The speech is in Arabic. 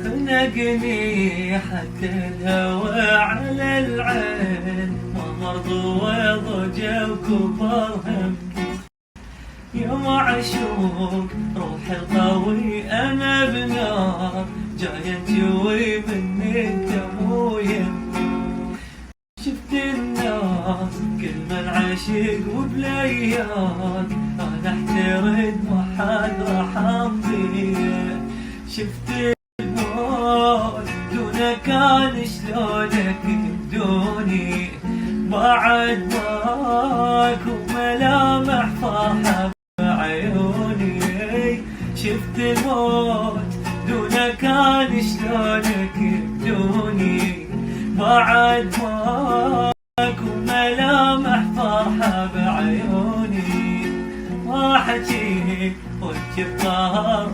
خنقني حتى الهوى على العين، ما مرضوا وضجوا وكبر همي. يا معشوق روح القوي انا بنار، جاي تجوي منك دمو يمي. شفت الناس كل من عشق وبليال، انا احترد ما حد راح امضيه. شفت الموت دونك كان شلونك بدوني، بعد ماكو ملامح فرحة بعيوني. شفت الموت دونك كان شلونك بدوني، بعد ماكو ملامح فرحة بعيوني. ما حجيك وجه الظهر